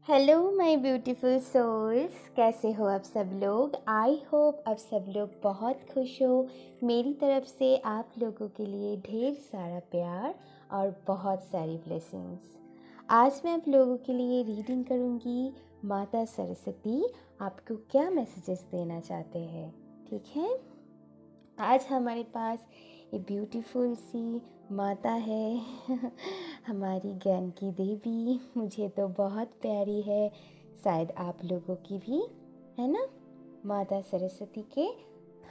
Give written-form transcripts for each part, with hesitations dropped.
Hello my beautiful souls, कैसे हो आप सब लोग। आई होप आप सब लोग बहुत खुश हो। मेरी तरफ से आप लोगों के लिए ढेर सारा प्यार और बहुत सारी ब्लेसिंग्स। आज मैं आप लोगों के लिए रीडिंग करूँगी। माता सरस्वती आपको क्या मैसेजेस देना चाहते हैं, ठीक है। आज हमारे पास ये ब्यूटीफुल सी माता है हमारी ज्ञान की देवी। मुझे तो बहुत प्यारी है, शायद आप लोगों की भी, है ना। माता सरस्वती के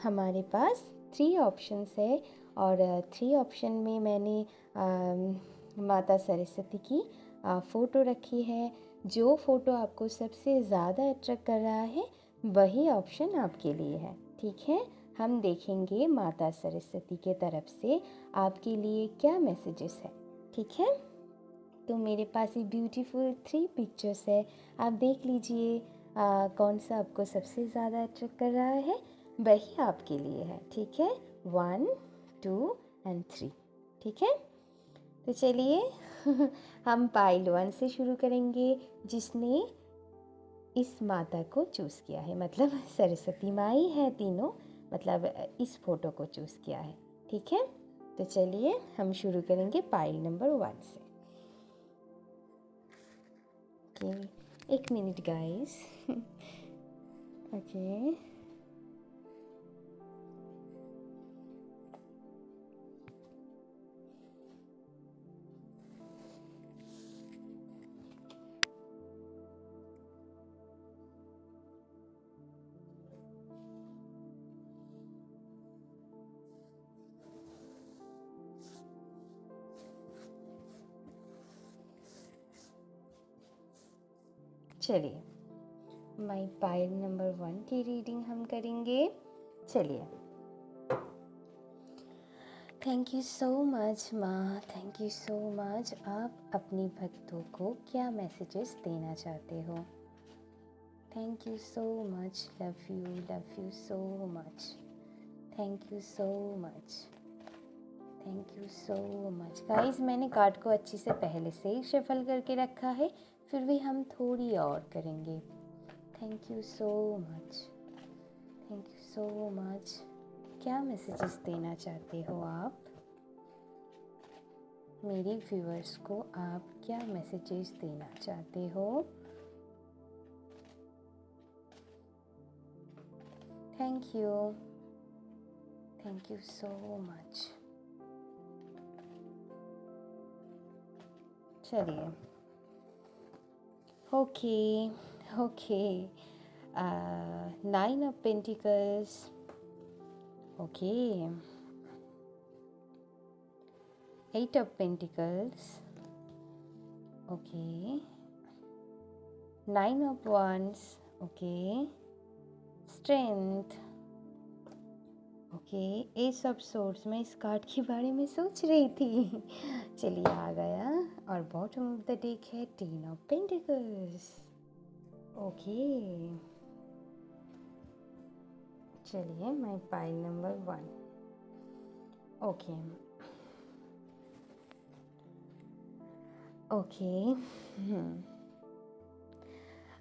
हमारे पास 3 ऑप्शंस है और 3 ऑप्शन में मैंने माता सरस्वती की फ़ोटो रखी है। जो फ़ोटो आपको सबसे ज़्यादा अट्रैक्ट कर रहा है वही ऑप्शन आपके लिए है, ठीक है। हम देखेंगे माता सरस्वती के तरफ से आपके लिए क्या मैसेजेस है, ठीक है। तो मेरे पास ये ब्यूटीफुल 3 पिक्चर्स है, आप देख लीजिए कौन सा आपको सबसे ज़्यादा अट्रैक्ट कर रहा है, वही आपके लिए है, ठीक है। 1, 2 एंड 3, ठीक है। तो चलिए हम पाइल 1 से शुरू करेंगे, जिसने इस माता को चूज़ किया है, मतलब सरस्वती माई है तीनों, मतलब इस फोटो को चूज़ किया है, ठीक है। तो चलिए हम शुरू करेंगे पाइल नंबर 1 से। Okay, 1 minute guys. ओके, चलिए माई पाइल नंबर 1 की रीडिंग हम करेंगे। चलिए, थैंक यू सो मच माँ, थैंक यू सो मच। आप अपनी भक्तों को क्या मैसेजेस देना चाहते हो। Thank you so much, love you so much, thank you so much, thank you so much. Guys, मैंने कार्ड को अच्छे से पहले से ही शफल करके रखा है, फिर भी हम थोड़ी और करेंगे। Thank you so much, thank you so much. क्या मैसेजेस देना चाहते हो आप मेरे व्यूअर्स को, आप क्या मैसेजेस देना चाहते हो। Thank you so much. चलिए, okay okay, 9 of pentacles, okay, 8 of Pentacles, okay, 9 of Wands, okay, Strength, okay, ace of swords. मैं इस कार्ड के बारे में सोच रही थी चलिए आ गया। और बॉटम ऑफ द डेक है 10 ऑफ पेंटिकल्स, ओके। चलिए मैं पाइल नंबर 1, ओके ओके।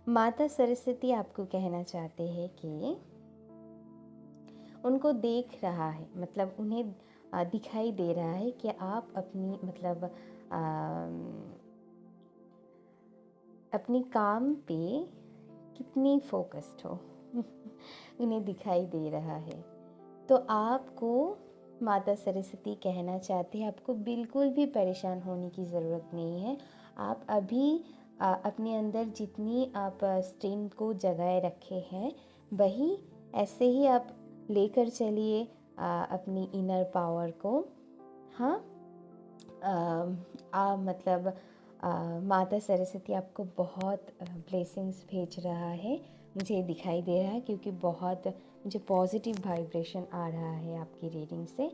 माता सरस्वती आपको कहना चाहते हैं कि उनको देख रहा है, मतलब उन्हें दिखाई दे रहा है कि आप अपनी मतलब अपनी काम पे कितनी फोकस्ड हो उन्हें दिखाई दे रहा है। तो आपको माता सरस्वती कहना चाहते हैं, आपको बिल्कुल भी परेशान होने की ज़रूरत नहीं है। आप अभी अपने अंदर जितनी आप स्ट्रेंथ को जगाए रखे हैं, वही ऐसे ही आप लेकर चलिए अपनी इनर पावर को। हाँ, मतलब माता सरस्वती आपको बहुत ब्लेसिंग्स भेज रहा है, मुझे दिखाई दे रहा है, क्योंकि बहुत मुझे पॉजिटिव वाइब्रेशन आ रहा है आपकी रीडिंग से।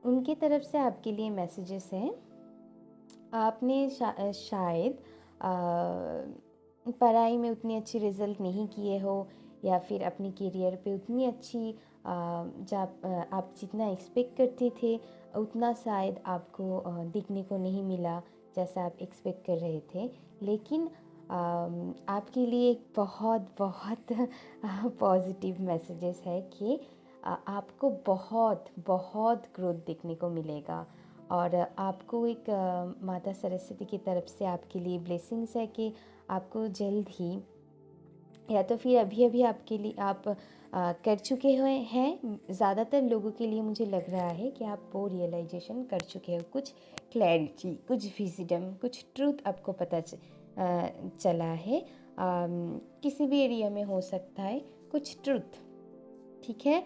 उनकी तरफ से आपके लिए मैसेजेस हैं। आपने शायद पढ़ाई में उतनी अच्छी रिज़ल्ट नहीं किए हो, या फिर अपनी करियर पे उतनी अच्छी आप जितना एक्सपेक्ट करते थे उतना शायद आपको दिखने को नहीं मिला, जैसा आप एक्सपेक्ट कर रहे थे, लेकिन आपके लिए एक बहुत बहुत पॉजिटिव मैसेजेस है कि आपको बहुत बहुत ग्रोथ देखने को मिलेगा। और आपको एक माता सरस्वती की तरफ से आपके लिए ब्लेसिंग्स है कि आपको जल्द ही, या तो फिर अभी अभी आपके लिए आप कर चुके हुए हैं, ज़्यादातर लोगों के लिए मुझे लग रहा है कि आप वो रियलाइजेशन कर चुके हो, कुछ क्लैरिटी, कुछ विजडम, कुछ ट्रूथ आपको पता चला है। किसी भी एरिया में हो सकता है कुछ ट्रूथ, ठीक है।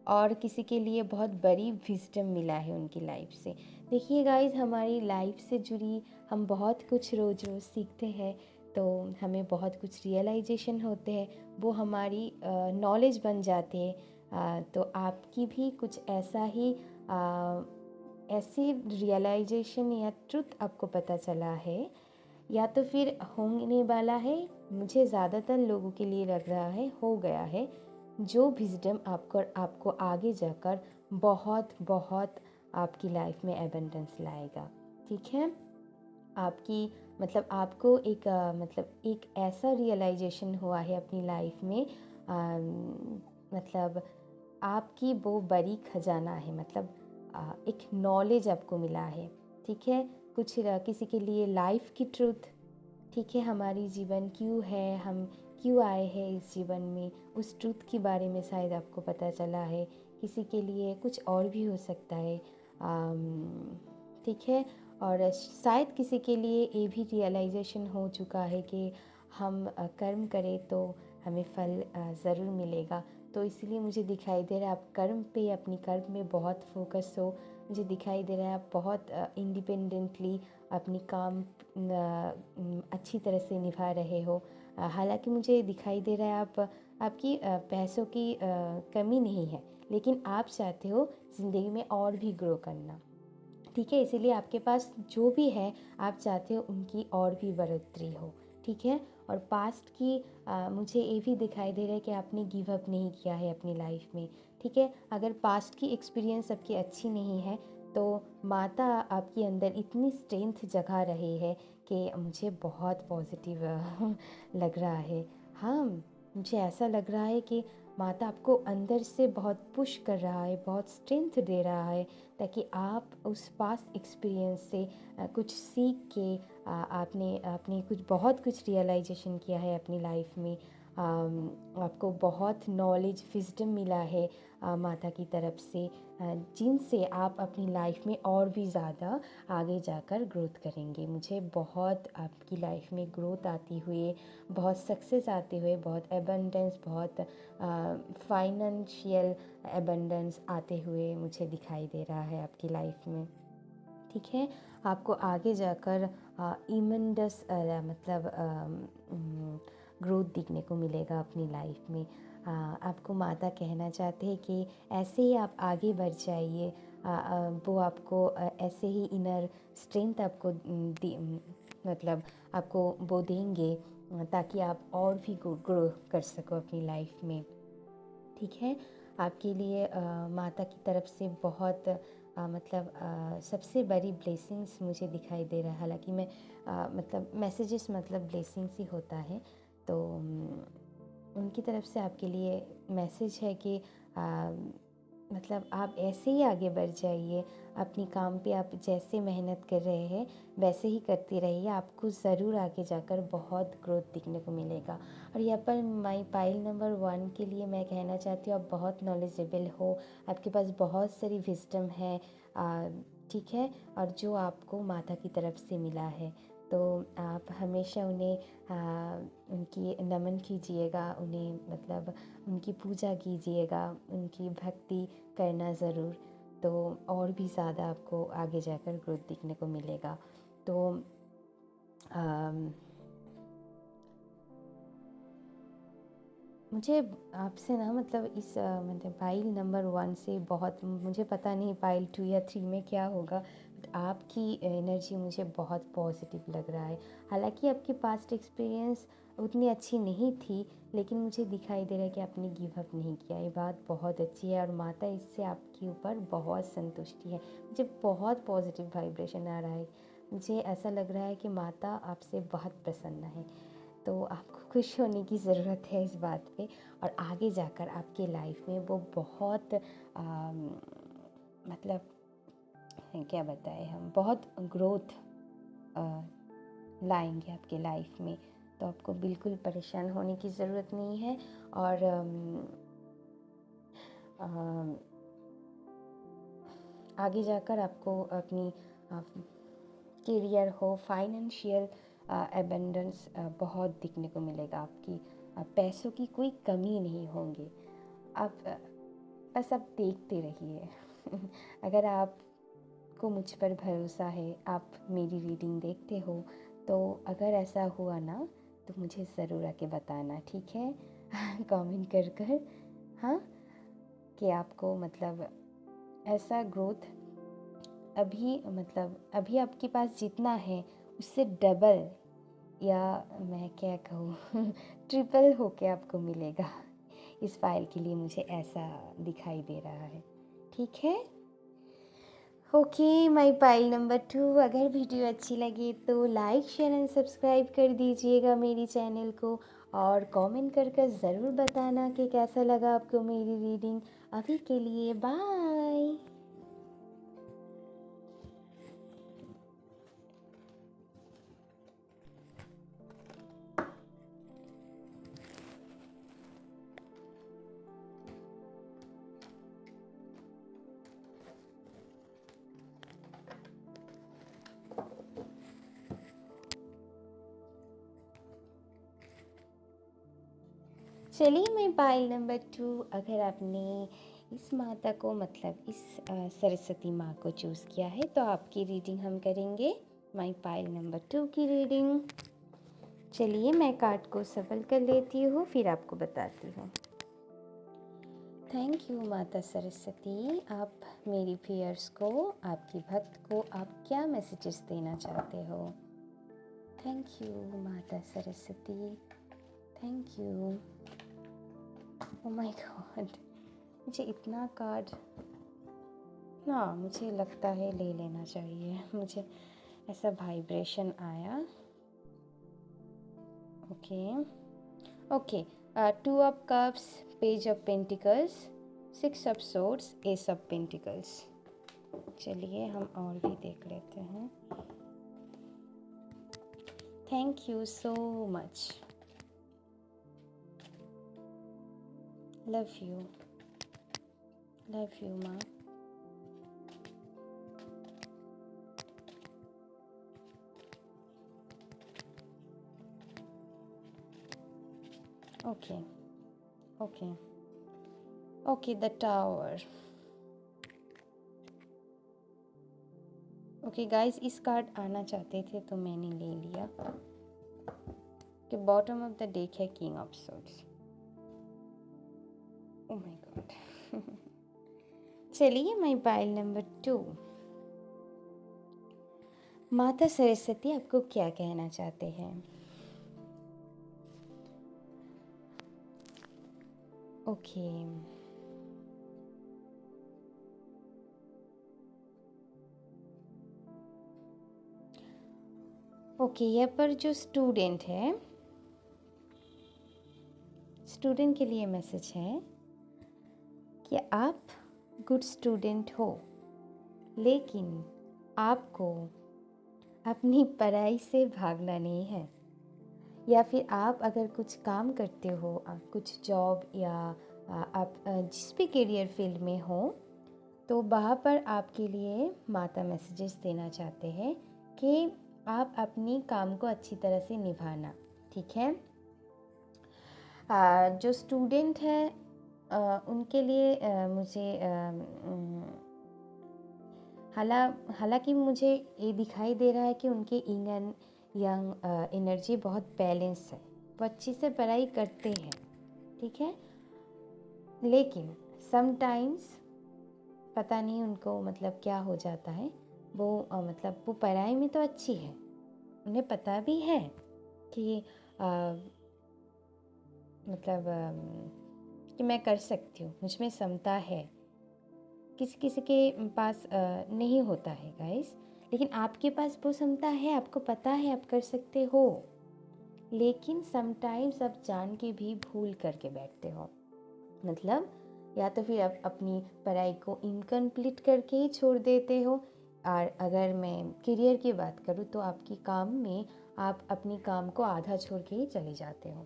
और किसी के लिए बहुत बड़ी विजडम मिला है उनकी लाइफ से। देखिए गाइस, हमारी लाइफ से जुड़ी हम बहुत कुछ रोज़ रोज़ सीखते हैं, तो हमें बहुत कुछ रियलाइजेशन होते हैं, वो हमारी नॉलेज बन जाते हैं। तो आपकी भी कुछ ऐसा ही ऐसी रियलाइजेशन या ट्रुथ आपको पता चला है, या तो फिर होने वाला है। मुझे ज़्यादातर लोगों के लिए लग रहा है हो गया है, जो विजडम आपको आगे जाकर बहुत बहुत आपकी लाइफ में एबंडेंस लाएगा, ठीक है। आपकी मतलब आपको एक मतलब एक ऐसा रियलाइजेशन हुआ है अपनी लाइफ में, मतलब आपकी वो बड़ी खजाना है, मतलब एक नॉलेज आपको मिला है, ठीक है। कुछ किसी के लिए लाइफ की ट्रूथ, ठीक है, हमारी जीवन क्यों है, हम क्यों आए हैं इस जीवन में, उस ट्रूथ के बारे में शायद आपको पता चला है। किसी के लिए कुछ और भी हो सकता है, ठीक है। और शायद किसी के लिए ये भी रियलाइजेशन हो चुका है कि हम कर्म करें तो हमें फल ज़रूर मिलेगा। तो इसलिए मुझे दिखाई दे रहा है आप कर्म पे, अपनी कर्म में बहुत फोकस हो। मुझे दिखाई दे रहा है आप बहुत इंडिपेंडेंटली अपनी काम अच्छी तरह से निभा रहे हो। हालांकि मुझे दिखाई दे रहा है आपकी पैसों की कमी नहीं है, लेकिन आप चाहते हो ज़िंदगी में और भी ग्रो करना, ठीक है। इसीलिए आपके पास जो भी है आप चाहते हो उनकी और भी बढ़ोतरी हो, ठीक है। और पास्ट की मुझे ये भी दिखाई दे रहा है कि आपने गिव अप नहीं किया है अपनी लाइफ में, ठीक है। अगर पास्ट की एक्सपीरियंस आपकी अच्छी नहीं है, तो माता आपके अंदर इतनी स्ट्रेंथ जगा रही है कि मुझे बहुत पॉजिटिव लग रहा है। हाँ, मुझे ऐसा लग रहा है कि माता आपको अंदर से बहुत पुश कर रहा है, बहुत स्ट्रेंथ दे रहा है, ताकि आप उस पास्ट एक्सपीरियंस से कुछ सीख के आपने बहुत कुछ रियलाइजेशन किया है अपनी लाइफ में। आपको बहुत नॉलेज विजडम मिला है माता की तरफ से, जिनसे आप अपनी लाइफ में और भी ज़्यादा आगे जाकर ग्रोथ करेंगे। मुझे बहुत आपकी लाइफ में ग्रोथ आती हुए, बहुत सक्सेस आते हुए, बहुत एबंडेंस, बहुत फाइनेंशियल एबंडेंस आते हुए मुझे दिखाई दे रहा है आपकी लाइफ में, ठीक है। आपको आगे जाकर इमंडस मतलब ग्रोथ दिखने को मिलेगा अपनी लाइफ में। आपको माता कहना चाहते हैं कि ऐसे ही आप आगे बढ़ जाइए। वो आपको ऐसे ही इनर स्ट्रेंथ आपको मतलब आपको वो देंगे, ताकि आप और भी ग्रो कर सको अपनी लाइफ में, ठीक है। आपके लिए माता की तरफ से बहुत मतलब सबसे बड़ी ब्लेसिंग्स मुझे दिखाई दे रहा है। हालांकि मैं मतलब मैसेजेस मतलब ब्लेसिंग्स ही होता है, तो उनकी तरफ से आपके लिए मैसेज है कि मतलब आप ऐसे ही आगे बढ़ जाइए अपनी काम पे। आप जैसे मेहनत कर रहे हैं वैसे ही करते रहिए, आपको ज़रूर आगे जाकर बहुत ग्रोथ दिखने को मिलेगा। और यहाँ पर माई पाइल नंबर 1 के लिए मैं कहना चाहती हूँ, आप बहुत नॉलेजेबल हो, आपके पास बहुत सारी विजडम है, ठीक है, और जो आपको माता की तरफ से मिला है। तो आप हमेशा उन्हें उनकी नमन कीजिएगा, उन्हें मतलब उनकी पूजा कीजिएगा, उनकी भक्ति करना ज़रूर, तो और भी ज़्यादा आपको आगे जाकर ग्रोथ दिखने को मिलेगा। तो मुझे आपसे ना मतलब इस मतलब पाइल नंबर 1 से बहुत, मुझे पता नहीं पाइल 2 या 3 में क्या होगा, बट आपकी एनर्जी मुझे बहुत पॉजिटिव लग रहा है। हालांकि आपकी पास्ट एक्सपीरियंस उतनी अच्छी नहीं थी, लेकिन मुझे दिखाई दे रहा है कि आपने गिव अप नहीं किया। ये बात बहुत अच्छी है, और माता इससे आपके ऊपर बहुत संतुष्टि है। मुझे बहुत पॉजिटिव वाइब्रेशन आ रहा है। मुझे ऐसा लग रहा है कि माता आपसे बहुत प्रसन्न है। तो आपको खुश होने की ज़रूरत है इस बात पे, और आगे जाकर आपकी लाइफ में वो बहुत मतलब क्या बताएं हम, बहुत ग्रोथ लाएंगे आपके लाइफ में। तो आपको बिल्कुल परेशान होने की ज़रूरत नहीं है। और आगे जाकर आपको अपनी करियर हो, फाइनेंशियल एबंडेंस बहुत दिखने को मिलेगा। आपकी पैसों की कोई कमी नहीं होगी। आप बस आप देखते रहिए। अगर आपको मुझ पर भरोसा है, आप मेरी रीडिंग देखते हो, तो अगर ऐसा हुआ ना तो मुझे ज़रूर आके बताना, ठीक है? कमेंट कर हाँ, कि आपको मतलब ऐसा ग्रोथ अभी आपके पास जितना है उससे डबल, या मैं क्या कहूँ ट्रिपल होके आपको मिलेगा। इस फाइल के लिए मुझे ऐसा दिखाई दे रहा है, ठीक है? ओके माय पाइल नंबर 2, अगर वीडियो अच्छी लगे तो लाइक शेयर एंड सब्सक्राइब कर दीजिएगा मेरी चैनल को, और कमेंट कर ज़रूर बताना कि कैसा लगा आपको मेरी रीडिंग। अभी के लिए बाय। चलिए मैं पाइल नंबर 2, अगर आपने इस माता को मतलब इस सरस्वती माँ को चूज़ किया है तो आपकी रीडिंग हम करेंगे, माई पाइल नंबर 2 की रीडिंग। चलिए मैं कार्ड को सफल कर लेती हूँ, फिर आपको बताती हूँ। थैंक यू माता सरस्वती। आप मेरी व्यूअर्स को, आपकी भक्त को आप क्या मैसेजेस देना चाहते हो? थैंक यू माता Saraswati, thank you. Oh my God, मुझे इतना कार्ड ना, मुझे लगता है ले लेना चाहिए। मुझे ऐसा वाइब्रेशन आया। Okay, 2 of cups, page of pentacles, 6 of swords, ace of pentacles. चलिए हम और भी देख लेते हैं। Thank you so much, love you माँ। Okay the tower. Okay guys, इस कार्ड आना चाहते थे तो मैंने ले लिया। कि बॉटम ऑफ द डेक है king of swords. Oh my God. चलिए माय पाइल नंबर 2, माता सरस्वती आपको क्या कहना चाहते हैं? ओके, यहाँ पर जो स्टूडेंट है, स्टूडेंट के लिए मैसेज है कि आप गुड स्टूडेंट हो, लेकिन आपको अपनी पढ़ाई से भागना नहीं है। या फिर आप अगर कुछ काम करते हो, कुछ जॉब या आप जिस भी करियर फील्ड में हो, तो वहाँ पर आपके लिए माता मैसेजेस देना चाहते हैं कि आप अपनी काम को अच्छी तरह से निभाना, ठीक है? जो स्टूडेंट है उनके लिए मुझे हालांकि मुझे ये दिखाई दे रहा है कि उनके यंग एनर्जी बहुत बैलेंस है, वो अच्छी से पढ़ाई करते हैं, ठीक है? लेकिन समटाइम्स पता नहीं उनको मतलब क्या हो जाता है, वो मतलब वो पढ़ाई में तो अच्छी है, उन्हें पता भी है कि मतलब कि मैं कर सकती हूँ, मुझ में क्षमता है। किसी किसी के पास नहीं होता है गाइस, लेकिन आपके पास वो क्षमता है, आपको पता है आप कर सकते हो, लेकिन समटाइम्स आप जान के भी भूल करके बैठते हो। मतलब या तो फिर आप अपनी पढ़ाई को इनकम्प्लीट करके ही छोड़ देते हो, और अगर मैं करियर की बात करूँ तो आपकी काम में आप अपनी काम को आधा छोड़ के ही चले जाते हो।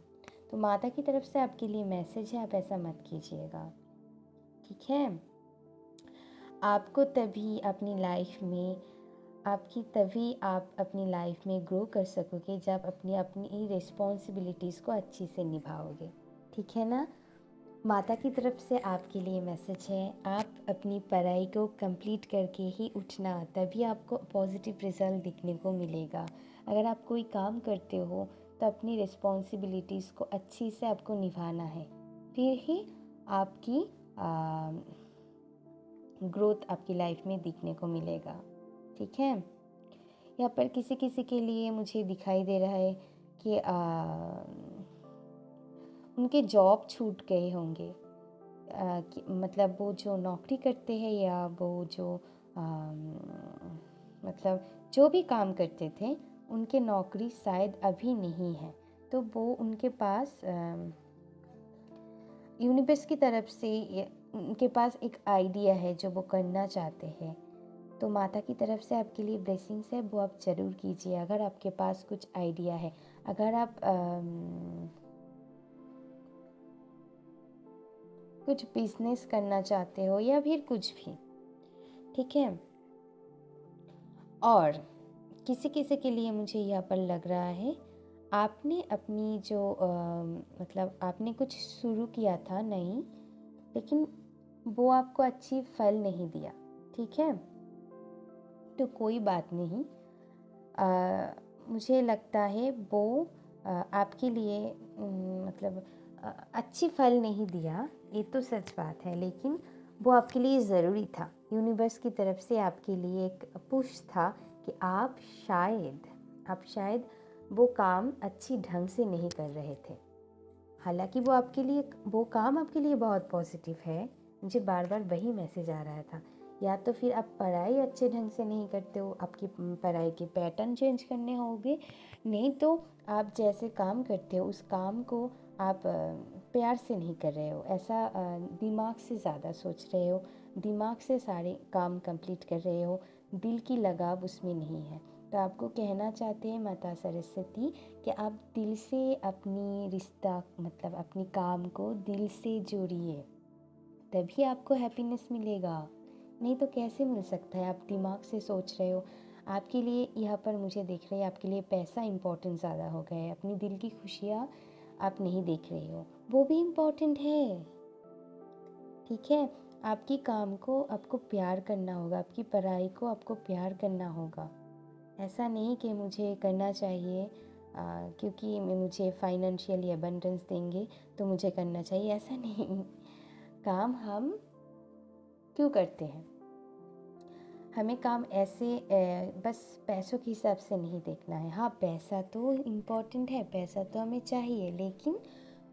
तो माता की तरफ से आपके लिए मैसेज है, आप ऐसा मत कीजिएगा, ठीक है। आपको तभी अपनी लाइफ में आप अपनी लाइफ में ग्रो कर सकोगे जब अपनी अपनी रिस्पॉन्सिबिलिटीज़ को अच्छे से निभाओगे, ठीक है ना। माता की तरफ से आपके लिए मैसेज है, आप अपनी पढ़ाई को कंप्लीट करके ही उठना, तभी आपको पॉजिटिव रिजल्ट दिखने को मिलेगा। अगर आप कोई काम करते हो तो अपनी रिस्पॉन्सिबिलिटीज़ को अच्छी से आपको निभाना है, फिर ही आपकी ग्रोथ आपकी लाइफ में दिखने को मिलेगा, ठीक है। यहाँ पर किसी किसी के लिए मुझे दिखाई दे रहा है कि उनके जॉब छूट गए होंगे, मतलब वो जो नौकरी करते हैं या वो जो मतलब जो भी काम करते थे उनके नौकरी शायद अभी नहीं है, तो वो उनके पास यूनिवर्स की तरफ से उनके पास एक आइडिया है जो वो करना चाहते हैं। तो माता की तरफ से आपके लिए ब्लेसिंग्स है, वो आप ज़रूर कीजिए। अगर आपके पास कुछ आइडिया है, अगर आप कुछ बिजनेस करना चाहते हो या फिर कुछ भी, ठीक है। और किसी किसी के लिए मुझे यहाँ पर लग रहा है आपने अपनी जो मतलब आपने कुछ शुरू किया था नहीं, लेकिन वो आपको अच्छी फल नहीं दिया, ठीक है। तो कोई बात नहीं, मुझे लगता है वो आपके लिए मतलब अच्छी फल नहीं दिया, ये तो सच बात है, लेकिन वो आपके लिए ज़रूरी था। यूनिवर्स की तरफ से आपके लिए एक पुश था कि आप शायद वो काम अच्छी ढंग से नहीं कर रहे थे। हालांकि वो काम आपके लिए बहुत पॉजिटिव है, मुझे बार बार वही मैसेज आ रहा था। या तो फिर आप पढ़ाई अच्छे ढंग से नहीं करते हो, आपकी पढ़ाई के पैटर्न चेंज करने होंगे, नहीं तो आप जैसे काम करते हो उस काम को आप प्यार से नहीं कर रहे हो, ऐसा दिमाग से ज़्यादा सोच रहे हो, दिमाग से सारे काम कंप्लीट कर रहे हो, दिल की लगाव उसमें नहीं है। तो आपको कहना चाहते हैं माता सरस्वती कि आप दिल से अपनी रिश्ता मतलब अपनी काम को दिल से जोड़िए, तभी आपको हैप्पीनेस मिलेगा, नहीं तो कैसे मिल सकता है। आप दिमाग से सोच रहे हो, आपके लिए यहाँ पर मुझे देख रहे हैं आपके लिए पैसा इम्पोर्टेंट ज़्यादा हो गया है, अपनी दिल की खुशियाँ आप नहीं देख रहे हो, वो भी इम्पोर्टेंट है, ठीक है। आपकी काम को आपको प्यार करना होगा, आपकी पढ़ाई को आपको प्यार करना होगा। ऐसा नहीं कि मुझे करना चाहिए क्योंकि मुझे फाइनेंशियली अबंडेंस देंगे तो मुझे करना चाहिए, ऐसा नहीं। काम हम क्यों करते हैं, हमें काम ऐसे बस पैसों के हिसाब से नहीं देखना है। हाँ, पैसा तो इम्पोर्टेंट है, पैसा तो हमें चाहिए, लेकिन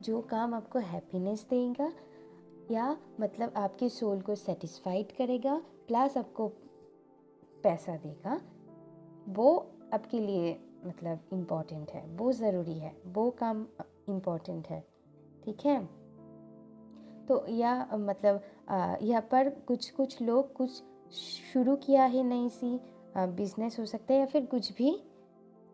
जो काम आपको हैप्पीनेस देगा या मतलब आपके सोल को सेटिस्फाइड करेगा प्लस आपको पैसा देगा, वो आपके लिए मतलब इम्पोर्टेंट है, वो ज़रूरी है, वो काम इम्पोर्टेंट है, ठीक है। तो या मतलब यहाँ पर कुछ लोग कुछ शुरू किया है नई सी बिजनेस हो सकता है या फिर कुछ भी,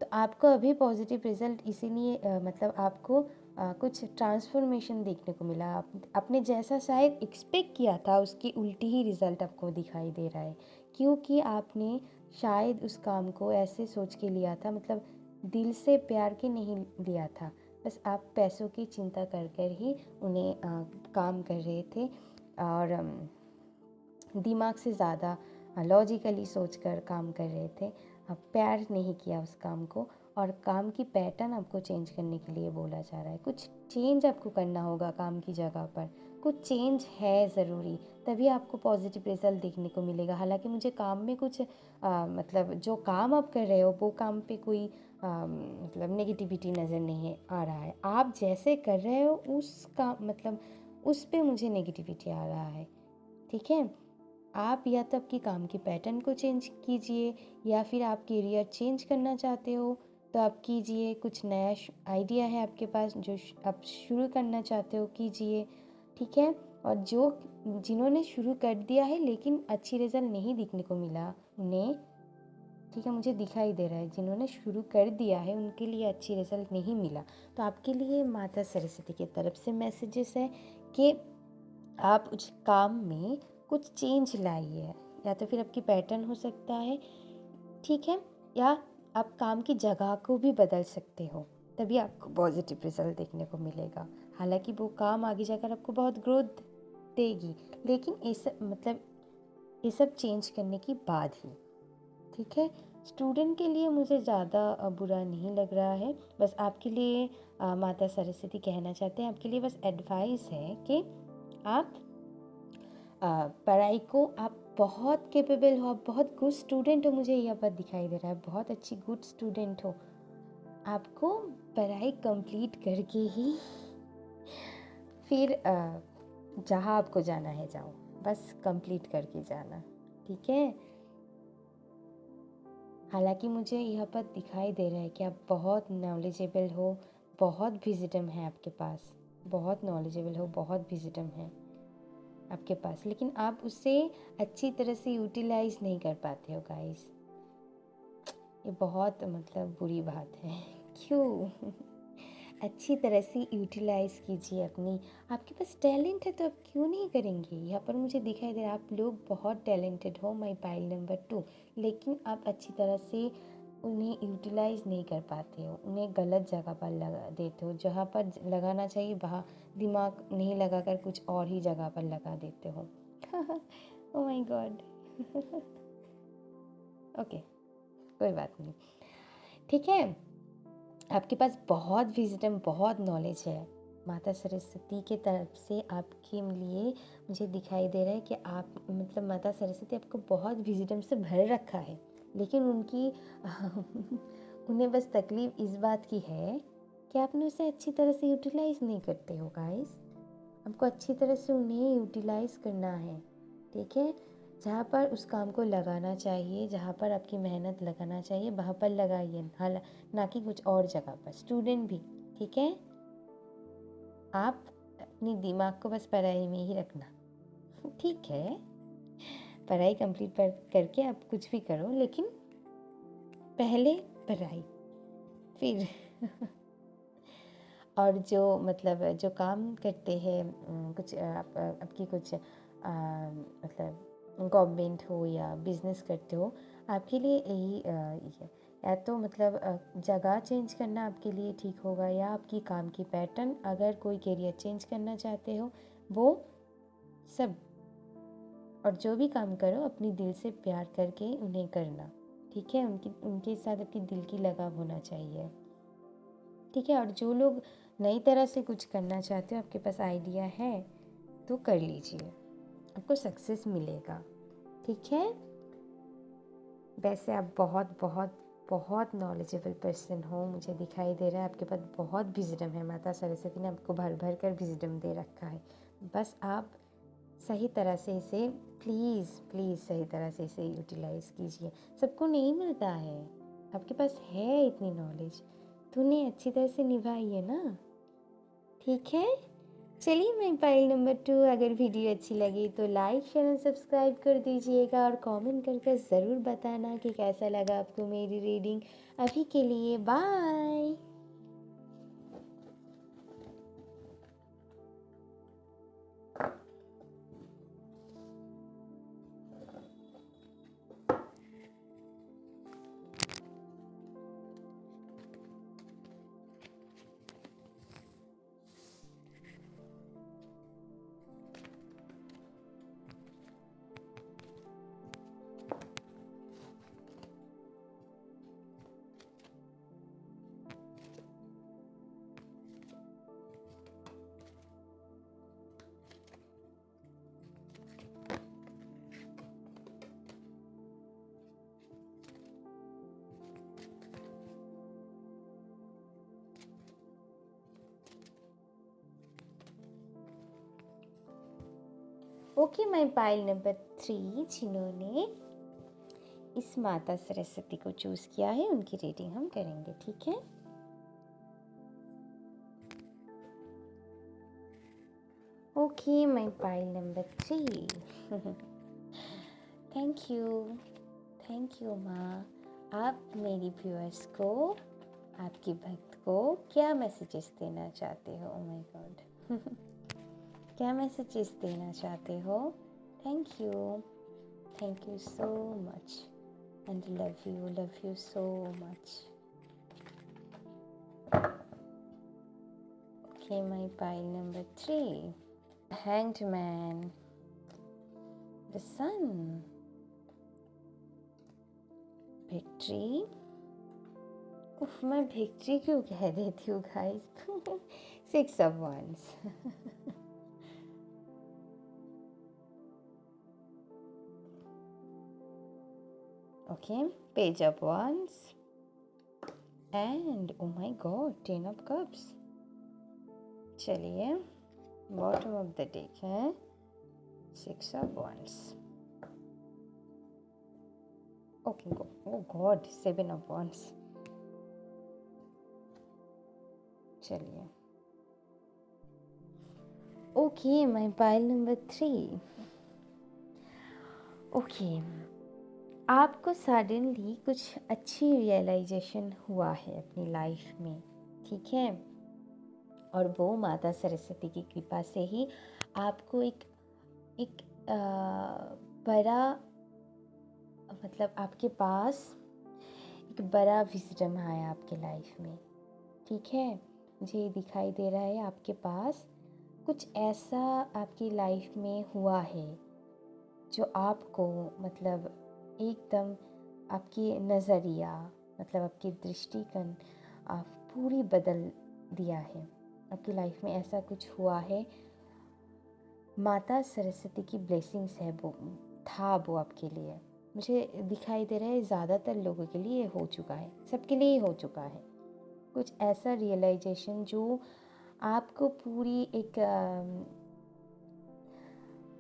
तो आपको अभी पॉजिटिव रिजल्ट इसीलिए मतलब आपको कुछ ट्रांसफॉर्मेशन देखने को मिला। आपने जैसा शायद एक्सपेक्ट किया था उसकी उल्टी ही रिज़ल्ट आपको दिखाई दे रहा है, क्योंकि आपने शायद उस काम को ऐसे सोच के लिया था, मतलब दिल से प्यार के नहीं लिया था, बस आप पैसों की चिंता कर कर ही उन्हें काम कर रहे थे और दिमाग से ज़्यादा लॉजिकली सोचकर काम कर रहे थे, प्यार नहीं किया उस काम को, और काम की पैटर्न आपको चेंज करने के लिए बोला जा रहा है। कुछ चेंज आपको करना होगा काम की जगह पर, कुछ चेंज है ज़रूरी, तभी आपको पॉजिटिव रिजल्ट देखने को मिलेगा। हालांकि मुझे काम में कुछ मतलब जो काम आप कर रहे हो वो काम पे कोई मतलब नेगेटिविटी नज़र नहीं आ रहा है, आप जैसे कर रहे हो उसका मतलब उस पे मुझे नेगेटिविटी आ रहा है, ठीक है। आप या तो आपकी काम के पैटर्न को चेंज कीजिए, या फिर आप करियर चेंज करना चाहते हो तो आप कीजिए। कुछ नया आइडिया है आपके पास जो आप शुरू करना चाहते हो, कीजिए, ठीक है। और जिन्होंने शुरू कर दिया है लेकिन अच्छी रिजल्ट नहीं दिखने को मिला उन्हें, ठीक है, मुझे दिखाई दे रहा है जिन्होंने शुरू कर दिया है उनके लिए अच्छी रिजल्ट नहीं मिला, तो आपके लिए माता सरस्वती की तरफ से मैसेजेस है कि आप उस काम में कुछ चेंज लाइए। या तो फिर आपकी पैटर्न हो सकता है, ठीक है, या आप काम की जगह को भी बदल सकते हो, तभी आपको पॉजिटिव रिजल्ट देखने को मिलेगा। हालांकि वो काम आगे जाकर आपको बहुत ग्रोथ देगी, लेकिन ये सब चेंज करने के बाद ही, ठीक है। स्टूडेंट के लिए मुझे ज़्यादा बुरा नहीं लग रहा है, बस आपके लिए माता सरस्वती कहना चाहते हैं, आपके लिए बस एडवाइस है कि आप पढ़ाई को, आप बहुत कैपेबल हो, आप बहुत गुड स्टूडेंट हो, मुझे यह बात दिखाई दे रहा है, बहुत अच्छी गुड स्टूडेंट हो। आपको पढ़ाई कंप्लीट करके ही फिर जहाँ आपको जाना है जाओ, बस कंप्लीट करके जाना, ठीक है। हालांकि मुझे यह बात दिखाई दे रहा है कि आप बहुत नॉलेजेबल हो, बहुत विजडम है आपके पास, बहुत नॉलेजेबल हो, बहुत विजडम है आपके पास, लेकिन आप उसे अच्छी तरह से यूटिलाइज नहीं कर पाते हो गाइस। ये बहुत बुरी बात है। क्यों? अच्छी तरह से यूटिलाइज कीजिए अपनी, आपके पास टैलेंट है तो आप क्यों नहीं करेंगे। यहाँ पर मुझे दिखाई दे रहा है आप लोग बहुत टैलेंटेड हो, माई पाइल नंबर 2, लेकिन आप अच्छी तरह से उन्हें यूटिलाइज नहीं कर पाते हो, उन्हें गलत जगह पर लगा देते हो, जहाँ पर लगाना चाहिए वहाँ दिमाग नहीं लगाकर कुछ और ही जगह पर लगा देते हो। ओह माय गॉड। ओके, कोई बात नहीं, ठीक है। आपके पास बहुत विजडम, बहुत नॉलेज है, माता सरस्वती के तरफ से आपके लिए मुझे दिखाई दे रहा है कि आप माता सरस्वती आपको बहुत विजडम से भर रखा है, लेकिन उन्हें बस तकलीफ इस बात की है कि आपने उसे अच्छी तरह से यूटिलाइज नहीं करते हो गाइस। आपको अच्छी तरह से उन्हें यूटिलाइज करना है, ठीक है। जहाँ पर उस काम को लगाना चाहिए, जहाँ पर आपकी मेहनत लगाना चाहिए वहाँ पर लगाइए, ना कि कुछ और जगह पर। स्टूडेंट भी, ठीक है, आप अपनी दिमाग को बस पढ़ाई में ही रखना, ठीक है। पढ़ाई कंप्लीट करके आप कुछ भी करो, लेकिन पहले पढ़ाई, फिर और जो काम करते हैं, कुछ आपकी कुछ गवर्नमेंट हो या बिजनेस करते हो, आपके लिए यही है, या तो जगह चेंज करना आपके लिए ठीक होगा, या आपकी काम की पैटर्न, अगर कोई करियर चेंज करना चाहते हो वो सब। और जो भी काम करो अपनी दिल से प्यार करके उन्हें करना, ठीक है। उनके साथ आपकी दिल की लगाव होना चाहिए, ठीक है। और जो लोग नई तरह से कुछ करना चाहते हो, आपके पास आइडिया है तो कर लीजिए, आपको सक्सेस मिलेगा, ठीक है। वैसे आप बहुत बहुत बहुत नॉलेजेबल पर्सन हो, मुझे दिखाई दे रहा है आपके पास बहुत विजडम है, माता सरस्वती ने आपको भर भर कर विजडम दे रखा है। बस आप सही तरह से इसे प्लीज़ प्लीज़ सही तरह से इसे यूटिलाइज़ कीजिए। सबको नहीं मिलता है, आपके पास है इतनी नॉलेज तो उन्हें अच्छी तरह से निभाइए ना, ठीक है। चलिए, मैं पाइल नंबर 2, अगर वीडियो अच्छी लगी तो लाइक शेयर और सब्सक्राइब कर दीजिएगा, और कमेंट करके ज़रूर बताना कि कैसा लगा आपको मेरी रीडिंग। अभी के लिए bye. Okay, my pile number 3 जिन्होंने इस माता सरस्वती को चूज़ किया है, उनकी रीडिंग हम करेंगे, ठीक है। Okay, my pile number 3। Thank you माँ। आप मेरी व्यूअर्स को, आपकी भक्त को क्या मैसेजेस देना चाहते हो? ओह माय गॉड। क्या मैसेजेस देना चाहते हो? Thank you so much and love you so much. Okay, my pile number 3, Hanged Man, the Sun, Victory। उफ, मैं विक्ट्री क्यों कह देती हूँ guys. 6 of Wands। Okay, Page of Wands and oh my god 10 of Cups। चलिए, bottom of the deck है 6 of Wands। Okay, oh god 7 of Wands। चलिए, okay, my pile number 3। Okay, आपको सडनली कुछ अच्छी रियलाइजेशन हुआ है अपनी life में, ठीक है। और वो माता सरस्वती की कृपा से ही आपको एक बड़ा, मतलब आपके पास एक बड़ा विजडम आया आपके लाइफ में, ठीक है। मुझे दिखाई दे रहा है आपके पास कुछ ऐसा आपकी लाइफ में हुआ है जो आपको, मतलब एकदम आपकी नज़रिया, मतलब आपकी दृष्टिकोण आप पूरी बदल दिया है। आपकी लाइफ में ऐसा कुछ हुआ है, माता सरस्वती की ब्लेसिंग्स है वो आपके लिए। मुझे दिखाई दे रहा है ज़्यादातर लोगों के लिए हो चुका है, सबके लिए हो चुका है कुछ ऐसा रियलाइजेशन जो आपको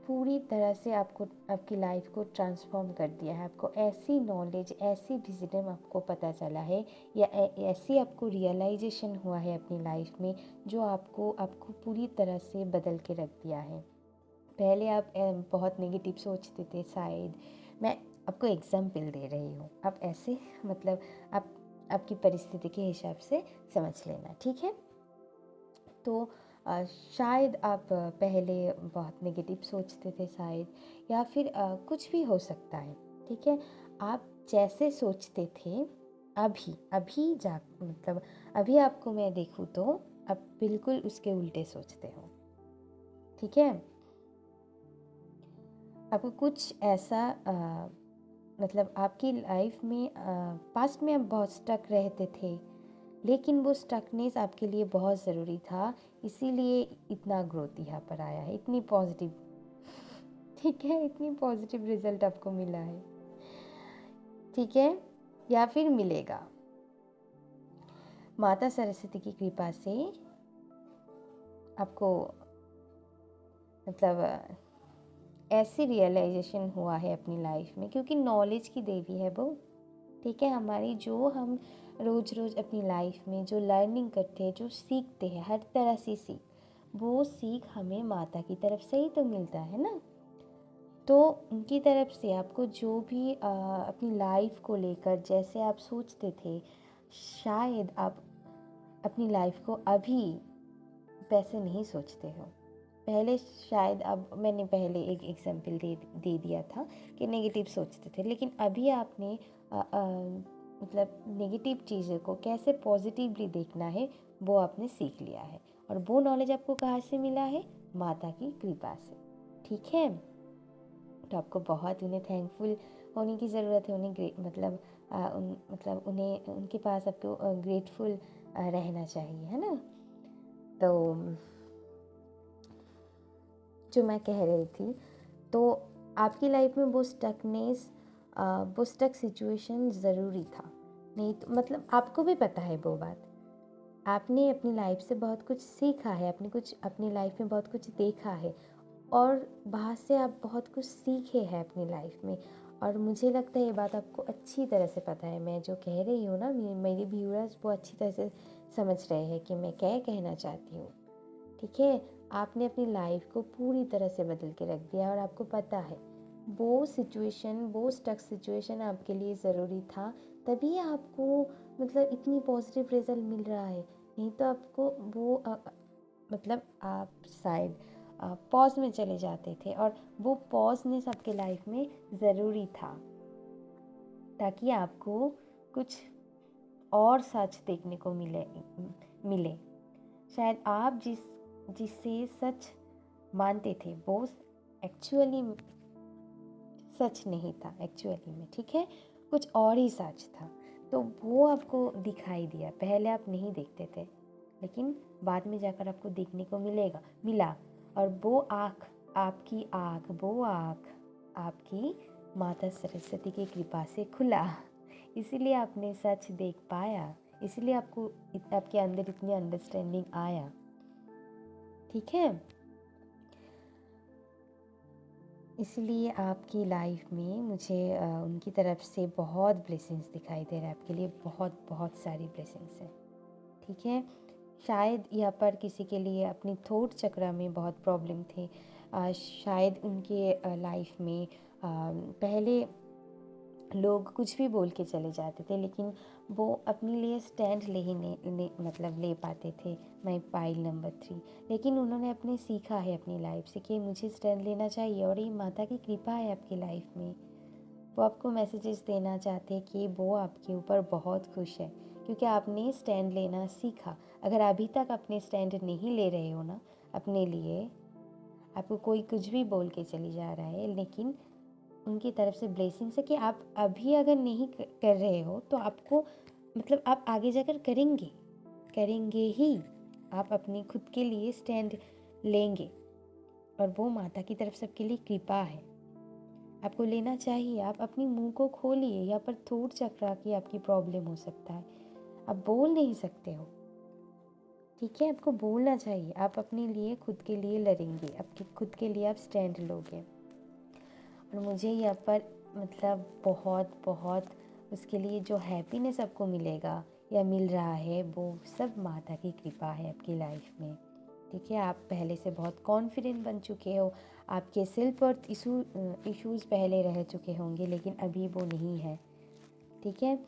पूरी तरह से आपको आपकी लाइफ को ट्रांसफॉर्म कर दिया है। आपको ऐसी नॉलेज, ऐसी विजडम आपको पता चला है, या ऐसी आपको रियलाइजेशन हुआ है अपनी लाइफ में जो आपको पूरी तरह से बदल के रख दिया है। पहले आप बहुत नेगेटिव सोचते थे, शायद मैं आपको एग्जाम्पल दे रही हूँ, आप ऐसे, मतलब आप आपकी परिस्थिति के हिसाब से समझ लेना, ठीक है। तो शायद आप पहले बहुत नेगेटिव सोचते थे शायद, या फिर कुछ भी हो सकता है, ठीक है। आप जैसे सोचते थे मतलब अभी आपको मैं देखूँ तो आप बिल्कुल उसके उल्टे सोचते हो, ठीक है। आपको कुछ ऐसा मतलब आपकी लाइफ में पास्ट में आप बहुत स्टक रहते थे, लेकिन वो स्टकनेस आपके लिए बहुत ज़रूरी था, इसीलिए इतना ग्रोथ यहाँ पर आया है, इतनी पॉजिटिव, ठीक है, इतनी पॉजिटिव रिजल्ट आपको मिला है, ठीक है, या फिर मिलेगा। माता सरस्वती की कृपा से आपको, मतलब ऐसी रियलाइजेशन हुआ है अपनी लाइफ में, क्योंकि नॉलेज की देवी है वो, ठीक है। हमारी जो हम रोज़ अपनी लाइफ में जो लर्निंग करते हैं, जो सीखते हैं, हर तरह से वो सीख हमें माता की तरफ से ही तो मिलता है ना। तो उनकी तरफ से आपको जो भी अपनी लाइफ को लेकर जैसे आप सोचते थे, शायद आप अपनी लाइफ को अभी वैसे नहीं सोचते हो। पहले शायद, अब मैंने पहले एक एग्जांपल दे दिया था कि नेगेटिव सोचते थे, लेकिन अभी आपने मतलब नेगेटिव चीज़ों को कैसे पॉजिटिवली देखना है वो आपने सीख लिया है, और वो नॉलेज आपको कहाँ से मिला है? माता की कृपा से, ठीक है। तो आपको बहुत उन्हें थैंकफुल होने की ज़रूरत है, उन्हें मतलब उन्हें, उनके पास आपको ग्रेटफुल रहना चाहिए, है ना। तो जो मैं कह रही थी, तो आपकी लाइफ में वो स्टकनेस, वो स्टक सिचुएशन ज़रूरी था, नहीं तो मतलब आपको भी पता है वो बात, आपने अपनी लाइफ से बहुत कुछ सीखा है, आपने कुछ अपनी लाइफ में बहुत कुछ देखा है, और बाहर से आप बहुत कुछ सीखे हैं अपनी लाइफ में। और मुझे लगता है ये बात आपको अच्छी तरह से पता है। मैं जो कह रही हूँ ना, मेरे व्यूअर्स वो अच्छी तरह से समझ रहे हैं कि मैं क्या कहना चाहती हूँ। ठीक है, आपने अपनी लाइफ को पूरी तरह से बदल के रख दिया और आपको पता है वो सिचुएशन, वो स्टक सिचुएशन आपके लिए ज़रूरी था, तभी आपको मतलब इतनी पॉजिटिव रिजल्ट मिल रहा है। नहीं तो आपको वो मतलब आप शायद पॉज में चले जाते थे, और वो पॉजनेस आपके लाइफ में ज़रूरी था ताकि आपको कुछ और सच देखने को मिले। शायद आप जिसे सच मानते थे वो एक्चुअली सच नहीं था एक्चुअली में। ठीक है, कुछ और ही सच था, तो वो आपको दिखाई दिया। पहले आप नहीं देखते थे, लेकिन बाद में जाकर आपको देखने को मिला। और वो आँख आपकी माता सरस्वती की कृपा से खुला। इसीलिए आपने सच देख पाया, इसीलिए आपके अंदर इतनी अंडरस्टैंडिंग आया। ठीक है, इसलिए आपकी लाइफ में मुझे उनकी तरफ से बहुत ब्लेसिंग्स दिखाई दे रहा है आपके लिए। बहुत बहुत सारी ब्लेसिंग्स हैं। ठीक है, शायद यहाँ पर किसी के लिए अपनी थॉट चक्र में बहुत प्रॉब्लम थे। शायद उनके लाइफ में पहले लोग कुछ भी बोल के चले जाते थे, लेकिन वो अपने लिए स्टैंड ले पाते थे। मैं पाइल नंबर 3, लेकिन उन्होंने अपने सीखा है अपनी लाइफ से कि मुझे स्टैंड लेना चाहिए, और ये माता की कृपा है आपकी लाइफ में। वो आपको मैसेजेस देना चाहते हैं कि वो आपके ऊपर बहुत खुश है, क्योंकि आपने स्टैंड लेना सीखा। अगर अभी तक अपने स्टैंड नहीं ले रहे हो ना अपने लिए, आपको कोई कुछ भी बोल के चली जा रहा है, लेकिन उनकी तरफ से ब्लेसिंग्स है कि आप अभी अगर नहीं कर रहे हो तो आपको मतलब आप आगे जाकर करेंगे ही। आप अपनी खुद के लिए स्टैंड लेंगे, और वो माता की तरफ से आपके लिए कृपा है, आपको लेना चाहिए। आप अपनी मुंह को खोलिए। यहाँ पर थोट चक्रा की आपकी प्रॉब्लम हो सकता है, आप बोल नहीं सकते हो। ठीक है, आपको बोलना चाहिए। आप अपने लिए खुद के लिए लड़ेंगे, आपके खुद के लिए आप स्टैंड लोगे। और मुझे यहाँ पर मतलब बहुत बहुत उसके लिए जो हैप्पीनेस आपको मिलेगा या मिल रहा है, वो सब माता की कृपा है आपकी लाइफ में। ठीक है, आप पहले से बहुत कॉन्फिडेंट बन चुके हो। आपके सेल्फ वर्थ इश्यूज़ पहले रह चुके होंगे, लेकिन अभी वो नहीं है। ठीक है,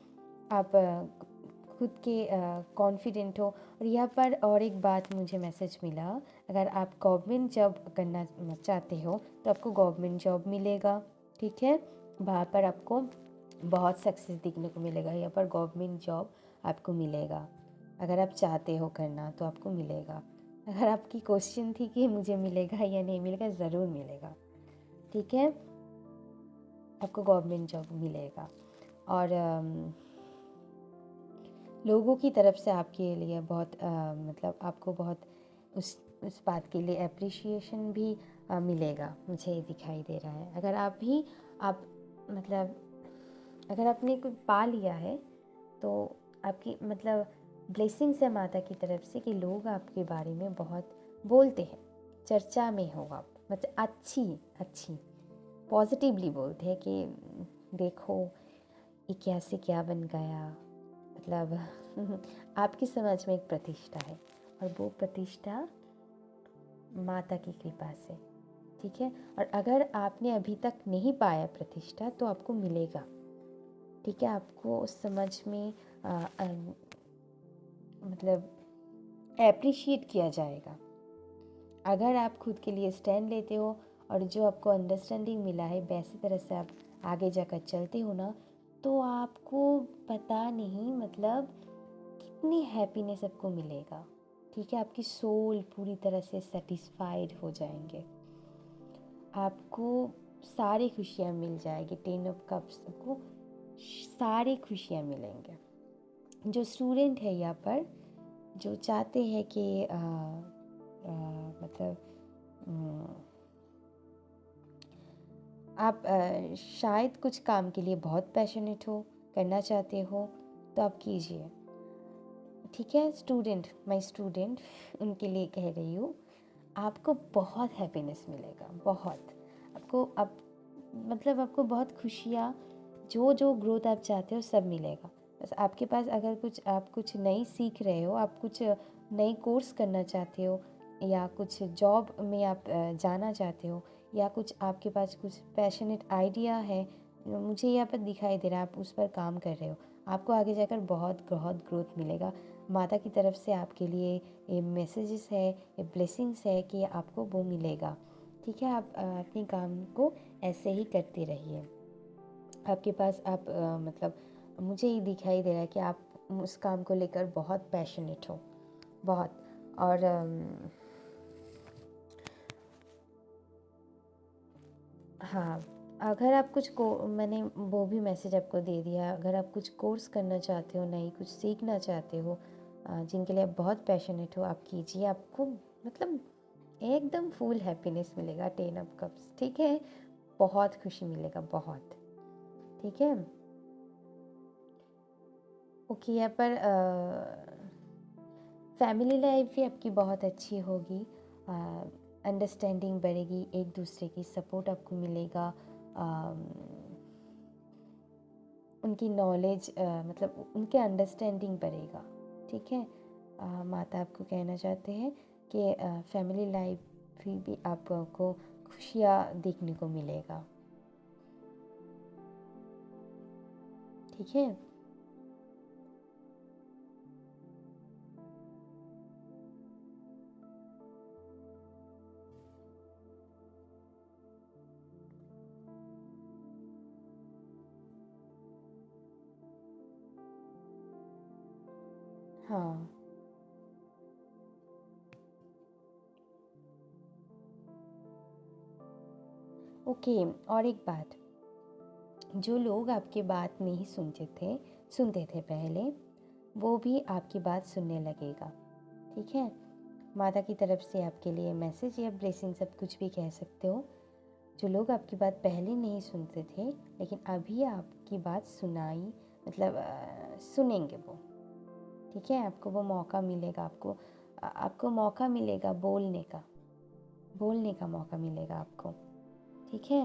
आप खुद के कॉन्फिडेंट हो। और यहाँ पर और एक बात मुझे मैसेज मिला, अगर आप गवर्नमेंट जॉब करना चाहते हो तो आपको गवर्नमेंट जॉब मिलेगा। ठीक है, वहाँ पर आपको बहुत सक्सेस दिखने को मिलेगा। यहाँ पर गवर्नमेंट जॉब आपको मिलेगा, अगर आप चाहते हो करना तो आपको मिलेगा। अगर आपकी क्वेश्चन थी कि मुझे मिलेगा या नहीं मिलेगा, ज़रूर मिलेगा। ठीक है, आपको गवर्नमेंट जॉब मिलेगा। और लोगों की तरफ से आपके लिए बहुत मतलब आपको बहुत उस बात के लिए अप्रिशिएशन भी मिलेगा, मुझे दिखाई दे रहा है। अगर आप मतलब अगर आपने कोई पा लिया है तो आपकी मतलब ब्लेसिंग्स है माता की तरफ से कि लोग आपके बारे में बहुत बोलते हैं, चर्चा में हो आप, मतलब अच्छी पॉजिटिवली बोलते हैं कि देखो ये क्या से क्या बन गया। मतलब आपकी समाज में एक प्रतिष्ठा है, और वो प्रतिष्ठा माता की कृपा से। ठीक है, और अगर आपने अभी तक नहीं पाया प्रतिष्ठा तो आपको मिलेगा। ठीक है, आपको उस समझ में मतलब एप्रिशिएट किया जाएगा। अगर आप खुद के लिए स्टैंड लेते हो और जो आपको अंडरस्टैंडिंग मिला है वैसी तरह से आप आगे जाकर चलते हो ना, तो आपको पता नहीं मतलब कितनी हैप्पीनेस आपको मिलेगा। ठीक है, आपकी सोल पूरी तरह से सेटिस्फाइड हो जाएंगे, आपको सारी खुशियाँ मिल जाएगी। 10 ऑफ कप्स आपको सारी खुशियाँ मिलेंगे। जो स्टूडेंट है यहाँ पर, जो चाहते हैं कि मतलब आप शायद कुछ काम के लिए बहुत पैशनेट हो, करना चाहते हो, तो आप कीजिए। ठीक है, माय स्टूडेंट उनके लिए कह रही हूँ। आपको बहुत हैप्पीनेस मिलेगा, बहुत। आपको अब मतलब आपको बहुत खुशियाँ, जो जो ग्रोथ आप चाहते हो सब मिलेगा। बस आपके पास अगर कुछ आप कुछ नई सीख रहे हो, आप कुछ नई कोर्स करना चाहते हो, या कुछ जॉब में आप जाना चाहते हो, या कुछ आपके पास कुछ पैशनेट आइडिया है, मुझे यहाँ पर दिखाई दे रहा है आप उस पर काम कर रहे हो, आपको आगे जाकर बहुत बहुत ग्रोथ मिलेगा। माता की तरफ से आपके लिए ये मैसेजेस है, ये ब्लेसिंग्स है कि आपको वो मिलेगा। ठीक है, आप अपने काम को ऐसे ही करते रहिए। आपके पास आप मतलब मुझे ये दिखाई दे रहा है कि आप उस काम को लेकर बहुत पैशनेट हो, बहुत। और हाँ, अगर आप कुछ को मैंने वो भी मैसेज आपको दे दिया, अगर आप कुछ कोर्स करना चाहते हो, नई कुछ सीखना चाहते हो, जिनके लिए आप बहुत पैशनेट हो, आप कीजिए। आपको मतलब एकदम फुल हैप्पीनेस मिलेगा, 10 ऑफ कप्स। ठीक है, बहुत खुशी मिलेगा, बहुत। ठीक है, ओके। यहाँ पर फैमिली लाइफ भी आपकी बहुत अच्छी होगी, अंडरस्टैंडिंग बढ़ेगी, एक दूसरे की सपोर्ट आपको मिलेगा, उनकी नॉलेज मतलब उनके अंडरस्टैंडिंग बढ़ेगा। ठीक है, माता आपको कहना चाहते हैं कि फैमिली लाइफ भी आपको खुशियाँ देखने को मिलेगा। ठीक है, हाँ, ओके। और एक बात, जो लोग आपकी बात नहीं सुनते थे पहले, वो भी आपकी बात सुनने लगेगा। ठीक है, माता की तरफ से आपके लिए मैसेज या ब्लेसिंग, सब कुछ भी कह सकते हो। जो लोग आपकी बात पहले नहीं सुनते थे, लेकिन अभी आपकी बात सुनाई, मतलब सुनेंगे वो। ठीक है, आपको वो मौका मिलेगा, आपको मौका मिलेगा बोलने का मौका मिलेगा आपको। ठीक है,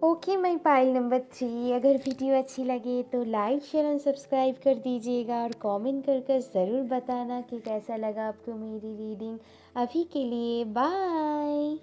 ओके। माई पाइल नंबर 3, अगर वीडियो अच्छी लगे तो लाइक शेयर एंड सब्सक्राइब कर दीजिएगा, और कमेंट कर ज़रूर बताना कि कैसा लगा आपको मेरी रीडिंग। अभी के लिए बाय।